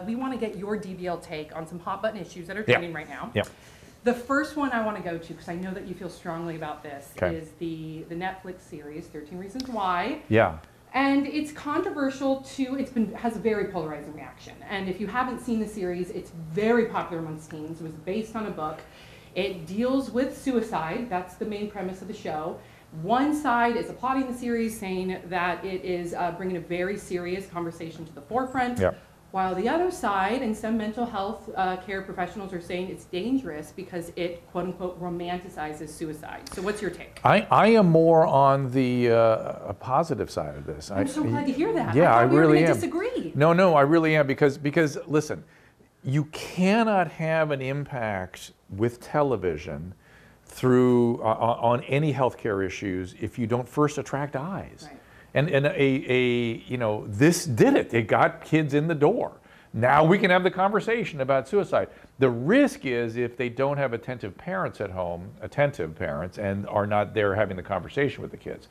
we want to get your DBL take on some hot button issues that are trending right now. Yeah. The first one I want to go to, because I know that you feel strongly about this, Okay. is the Netflix series 13 Reasons Why. Yeah. And it's controversial too. Has a very polarizing reaction. And if you haven't seen the series, it's very popular amongst teens. It was based on a book. It deals with suicide. That's the main premise of the show. One side is applauding the series, saying that it is bringing a very serious conversation to the forefront. Yep. While the other side and some mental health care professionals are saying it's dangerous because it, quote unquote, romanticizes suicide. So what's your take? I am more on the positive side of this. I'm so glad to hear that. Yeah, I thought we really were am. going to disagree. No, I really am because listen, you cannot have an impact with television through on any healthcare issues if you don't first attract eyes. Right. And this did it. It got kids in the door. Now we can have the conversation about suicide. The risk is if they don't have attentive parents at home, and are not there having the conversation with the kids.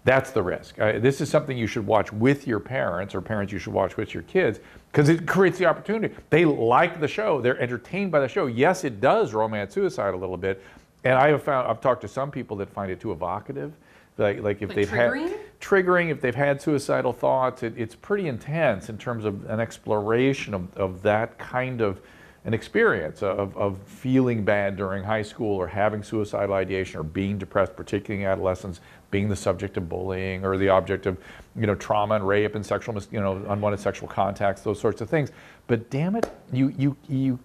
That's the risk. This is something you should watch with your parents, or parents you should watch with your kids, because it creates the opportunity. They like the show. They're entertained by the show. Yes, it does romance suicide a little bit. And I've talked to some people that find it too evocative. Like if they've triggering? If they've had suicidal thoughts, it's pretty intense in terms of an exploration of that kind of an experience of feeling bad during high school, or having suicidal ideation, or being depressed, particularly in adolescence, being the subject of bullying or the object of trauma and rape and sexual unwanted sexual contacts, those sorts of things. But damn it,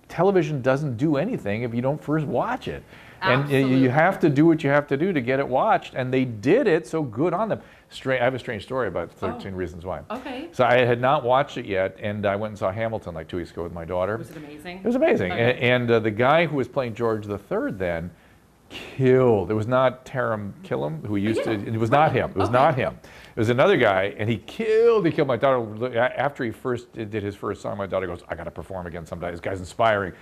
television doesn't do anything if you don't first watch it. Absolutely. And you have to do what you have to do to get it watched, and they did it, so good on them. I have a strange story about 13 Reasons Why. Okay. So I had not watched it yet, and I went and saw Hamilton like 2 weeks ago with my daughter. Was it amazing? It was amazing. Okay. And the guy who was playing George III then killed. It was not Taram Killam, who used to, it was not him. It was not him. It was another guy, and he killed my daughter. After he first did his first song, my daughter goes, I got to perform again someday. This guy's inspiring.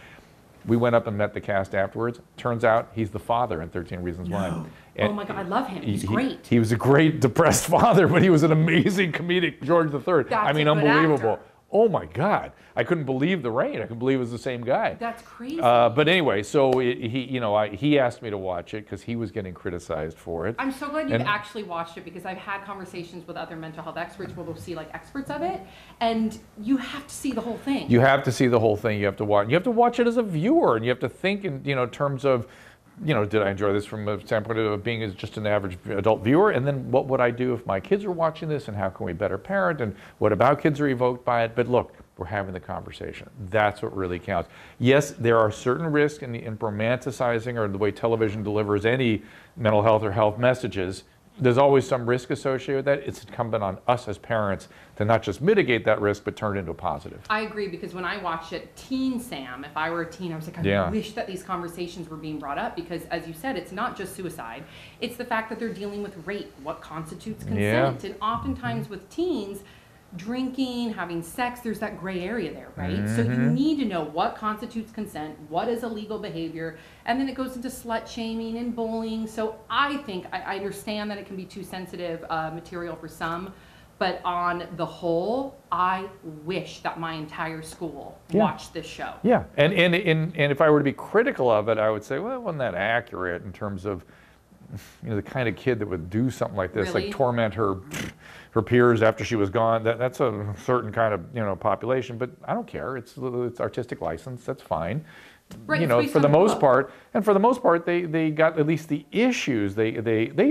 We went up and met the cast afterwards. Turns out he's the father in 13 Reasons Why. Oh my God, I love him. He's great. He was a great depressed father, but he was an amazing comedic George III. That's a good unbelievable. actor. Oh my God. I couldn't believe the rain. I couldn't believe it was the same guy. That's crazy. But anyway, so he asked me to watch it because he was getting criticized for it. I'm so glad you've actually watched it, because I've had conversations with other mental health experts where they'll see like experts of it, and you have to see the whole thing. You have to see the whole thing. You have to watch. You have to watch it as a viewer, and you have to think in terms of, did I enjoy this from a standpoint of being as just an average adult viewer? And then what would I do if my kids are watching this, and how can we better parent? And what about kids are evoked by it? But look, we're having the conversation. That's what really counts. Yes, there are certain risks in romanticizing, or the way television delivers any mental health or health messages. There's always some risk associated with that. It's incumbent on us as parents to not just mitigate that risk, but turn it into a positive. I agree, because when I watched it, Teen Sam, if I were a teen, I was like, I wish that these conversations were being brought up, because as you said, it's not just suicide. It's the fact that they're dealing with rape, what constitutes consent. And oftentimes with teens, drinking, having sex, there's that gray area there, right? So you need to know what constitutes consent, what is illegal behavior, and then it goes into slut shaming and bullying. So I think, I understand that it can be too sensitive material for some, but on the whole, I wish that my entire school watched this show. Yeah, and if I were to be critical of it, I would say, well, it wasn't that accurate in terms of the kind of kid that would do something like this, Really? like torment her peers after she was gone. That's a certain kind of population, but I don't care. It's artistic license. That's fine. Right, for the most part, they got at least the issues. They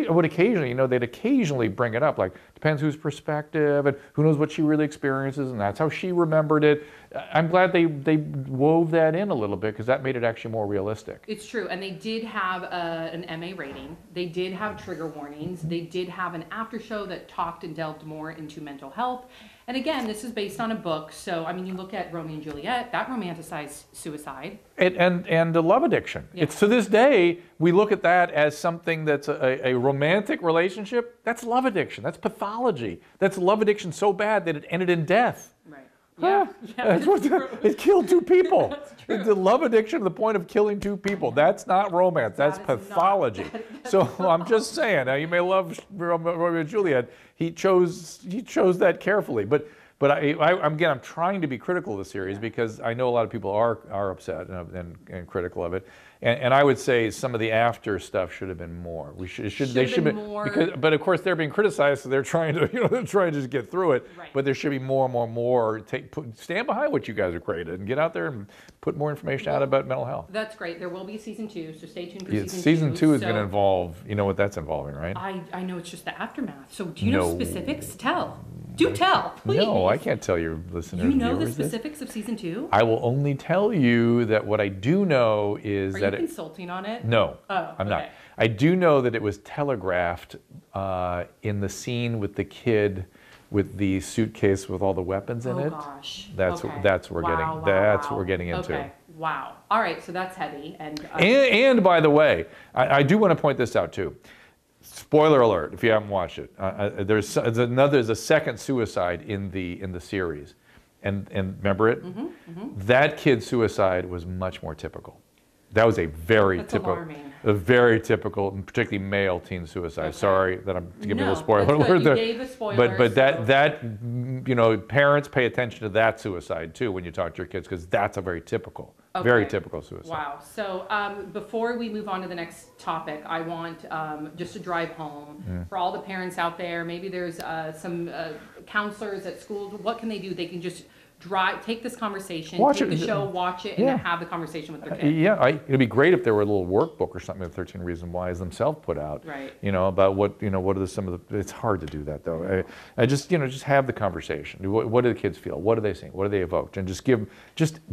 would occasionally, they'd occasionally bring it up. Like, depends whose perspective, and who knows what she really experiences, and that's how she remembered it. I'm glad they wove that in a little bit, because that made it actually more realistic. It's true, and they did have an MA rating. They did have trigger warnings. They did have an after show that talked and delved more into mental health. And again, this is based on a book, so I mean, you look at Romeo and Juliet, that romanticized suicide. And the love addiction. Yeah. It's to this day, we look at that as something that's a romantic relationship. That's love addiction. That's pathology. That's love addiction so bad that it ended in death. Right. Yeah. It killed 2 people. That's true. The love addiction to the point of killing 2 people. That's not romance. That's pathology. So I'm just saying. Now, you may love Romeo and Juliet. He chose that carefully, but But I'm trying to be critical of the series because I know a lot of people are upset and critical of it. And I would say some of the after stuff should have been more. They should be more. But of course they're being criticized, so they're trying to just get through it. Right. But there should be more. Stand behind what you guys have created and get out there and put more information out about mental health. That's great. There will be season 2, so stay tuned for season 2. Season 2 is going to involve, you know what that's involving, right? I know it's just the aftermath. So do you know specifics? Do tell, please. No, I can't tell your listeners. You know the specifics of season 2? I will only tell you that what I do know is that. Are you consulting on it? No, I'm not. Okay. I do know that it was telegraphed in the scene with the kid with the suitcase with all the weapons in it. Oh gosh. That's okay. what we're getting into. Okay. Wow. All right. So that's heavy. And by the way, I do want to point this out too. Spoiler alert! If you haven't watched it, there's a second suicide in the series, and remember it. That kid's suicide was much more typical. That was a very typical, and particularly male teen suicide. Okay. Sorry that I'm giving a little spoiler alert there. You gave a spoiler, but that parents pay attention to that suicide too when you talk to your kids because that's a very typical suicide. Wow. So before we move on to the next topic, I want just to drive home for all the parents out there. Maybe there's some counselors at schools. What can they do? They can just take this conversation, take the show, watch it, and have the conversation with their kids. Yeah, it'd be great if there were a little workbook or something that 13 Reasons Whys themselves put out. Right. About what are some of the. It's hard to do that though. I just have the conversation. What do the kids feel? What are they saying? What are they evoked? And just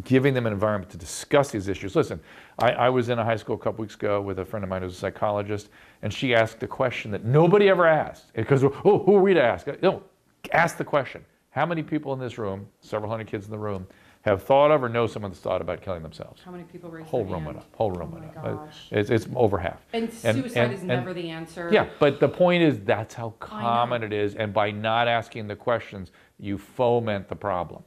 giving them an environment to discuss these issues. Listen, I was in a high school a couple weeks ago with a friend of mine who's a psychologist, and she asked a question that nobody ever asked because who are we to ask? No, ask the question. How many people in this room, several hundred kids in the room, have thought of or know someone that's thought about killing themselves? How many people raised Whole their room hand? went up. Whole room went up. Gosh. It's over half. And suicide is never the answer. Yeah, but the point is that's how common it is, and by not asking the questions, you foment the problem.